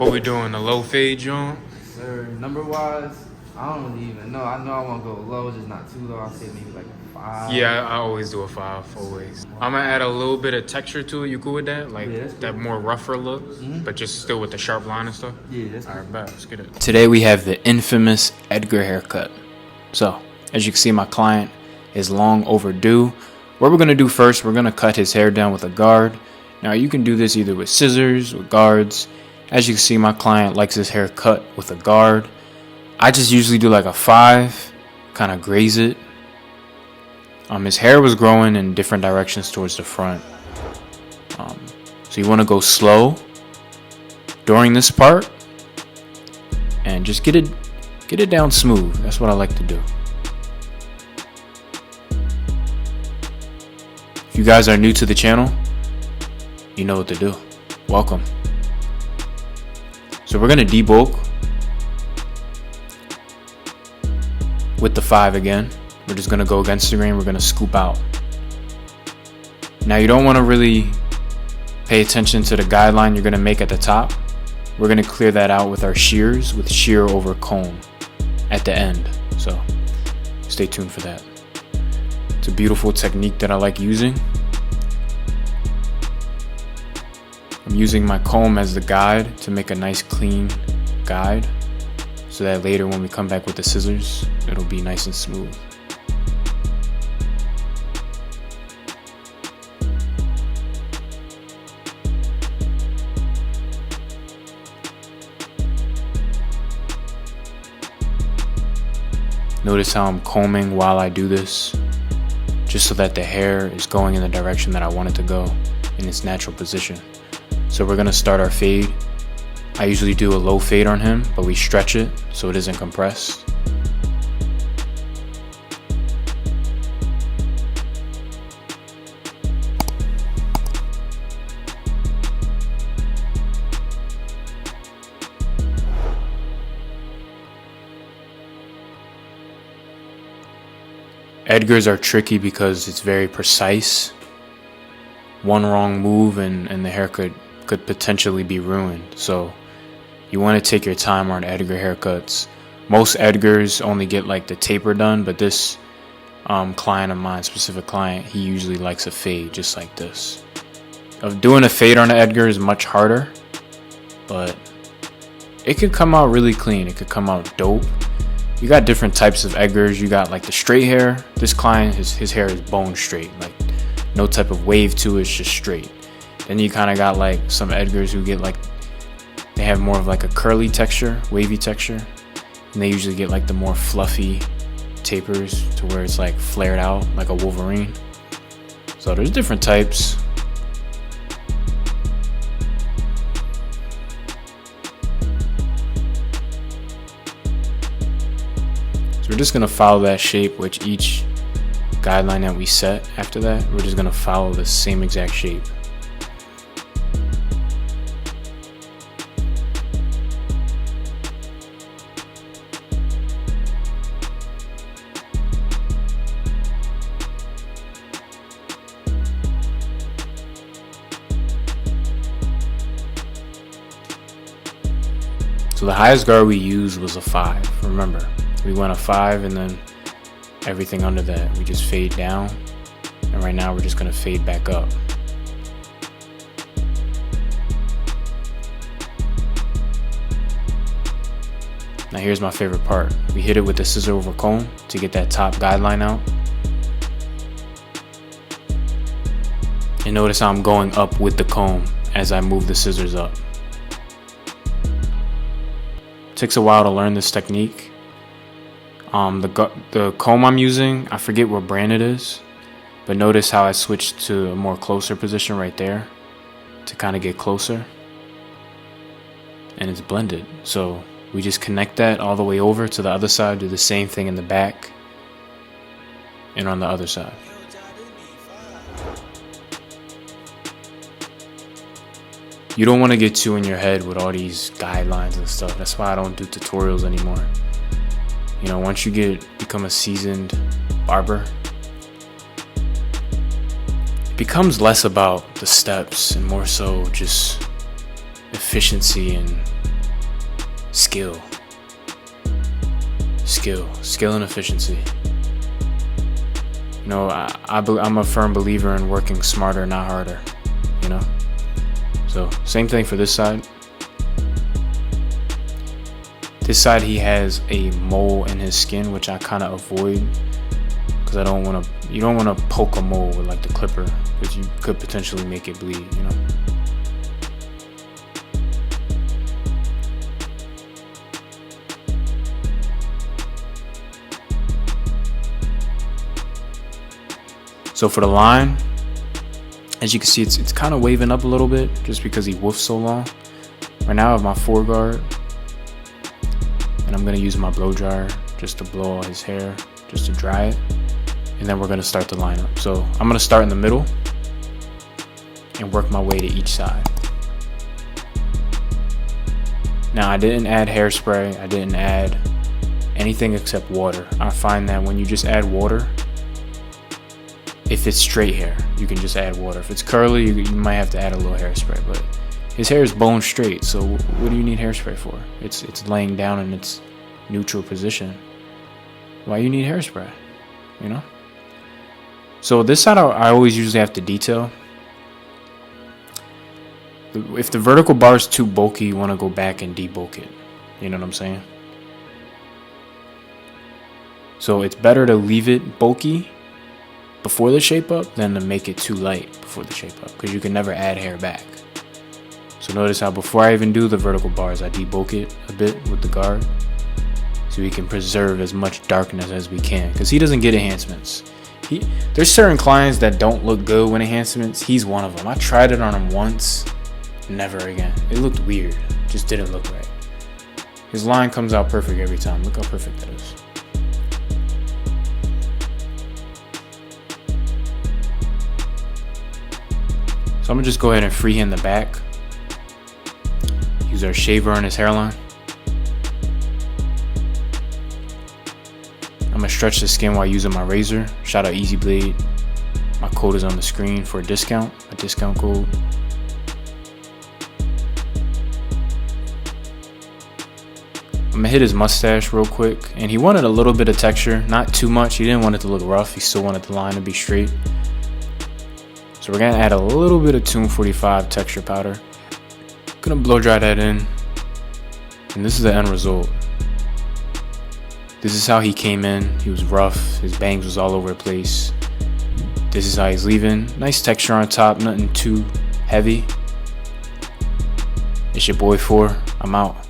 What we doing, a low fade, John? Sir, number wise, I don't really even know. I know I want to go low, just not too low. I'll say maybe like a 5. Yeah, I always do a 5, always. I'm gonna add a little bit of texture to it. You cool with that? Like that more rougher look, but just still with the sharp line and stuff? Yeah, that's All right, bet. Let's get it. Today we have the infamous Edgar haircut. So, as you can see, my client is long overdue. What we're gonna do first, we're gonna cut his hair down with a guard. Now you can do this either with scissors, with guards. As you can see, my client likes his hair cut with a guard. I just usually do like a 5, kind of graze it. His hair was growing in different directions towards the front. So you want to go slow during this part and just get it down smooth. That's what I like to do. If you guys are new to the channel, you know what to do. Welcome. So we're gonna debulk with the 5 again. We're just gonna go against the grain. We're gonna scoop out. Now you don't want to really pay attention to the guideline you're gonna make at the top. We're gonna clear that out with our shears, with shear over comb at the end. So stay tuned for that. It's a beautiful technique that I like using. I'm using my comb as the guide to make a nice clean guide so that later when we come back with the scissors, it'll be nice and smooth. Notice how I'm combing while I do this, just so that the hair is going in the direction that I want it to go in its natural position. So we're gonna start our fade. I usually do a low fade on him, but we stretch it so it isn't compressed. Edgars are tricky because it's very precise. One wrong move and the hair could potentially be ruined. So you want to take your time on Edgar haircuts. Most Edgars only get like the taper done, but this client of mine, specific client, he usually likes a fade just like this. Doing a fade on an Edgar is much harder, but it could come out really clean. It could come out dope. You got different types of Edgars. You got like the straight hair. This client, his hair is bone straight, like no type of wave to it, it's just straight. Then you kind of got like some Edgars who get like, they have more of like a curly texture, wavy texture. And they usually get like the more fluffy tapers to where it's like flared out like a Wolverine. So there's different types. So we're just gonna follow that shape, which each guideline that we set after that, we're just gonna follow the same exact shape. So the highest guard we used was a 5. Remember, we went a 5 and then everything under that we just fade down, and right now we're just gonna fade back up. Now here's my favorite part. We hit it with the scissor over comb to get that top guideline out. And notice how I'm going up with the comb as I move the scissors up. Takes a while to learn this technique. The comb I'm using, I forget what brand it is, but notice how I switched to a more closer position right there to kind of get closer, and it's blended. So we just connect that all the way over to the other side, do the same thing in the back and on the other side. You don't want to get too in your head with all these guidelines and stuff. That's why I don't do tutorials anymore. You know, once you become a seasoned barber, it becomes less about the steps and more so just efficiency and skill and efficiency. You know, I'm a firm believer in working smarter, not harder, you know. So same thing for this side. This side, he has a mole in his skin, which I kind of avoid, because you don't want to poke a mole with like the clipper, because you could potentially make it bleed, you know. So for the line, as you can see, it's kind of waving up a little bit just because he woofed so long. Right now I have my foreguard, and I'm gonna use my blow dryer just to blow all his hair, just to dry it, and then we're gonna start the lineup. So I'm gonna start in the middle and work my way to each side. Now I didn't add hairspray, I didn't add anything except water. I find that when you just add water, if it's straight hair, you can just add water. If it's curly, you might have to add a little hairspray, but his hair is bone straight, so what do you need hairspray for? It's laying down in its neutral position. Why you need hairspray, you know? So this side, I always usually have to detail. If the vertical bar is too bulky, you want to go back and debulk it. You know what I'm saying? So it's better to leave it bulky before the shape up than to make it too light before the shape up, because you can never add hair back. So notice how before I even do the vertical bars, I debulk it a bit with the guard so we can preserve as much darkness as we can, because he doesn't get enhancements. There's certain clients that don't look good with enhancements. He's one of them. I tried it on him once, never again. It looked weird, just didn't look right. His line comes out perfect every time. Look how perfect that is. So I'm gonna just go ahead and freehand the back. Use our shaver on his hairline. I'm gonna stretch the skin while using my razor. Shout out Easy Blade. My code is on the screen for a discount code. I'm gonna hit his mustache real quick, and he wanted a little bit of texture, not too much. He didn't want it to look rough. He still wanted the line to be straight. So we're gonna add a little bit of Tune 45 texture powder. Gonna blow dry that in, and this is the end result. This is how he came in. He was rough, his bangs was all over the place. This is how he's leaving. Nice texture on top, nothing too heavy. It's your boy 4. I'm out.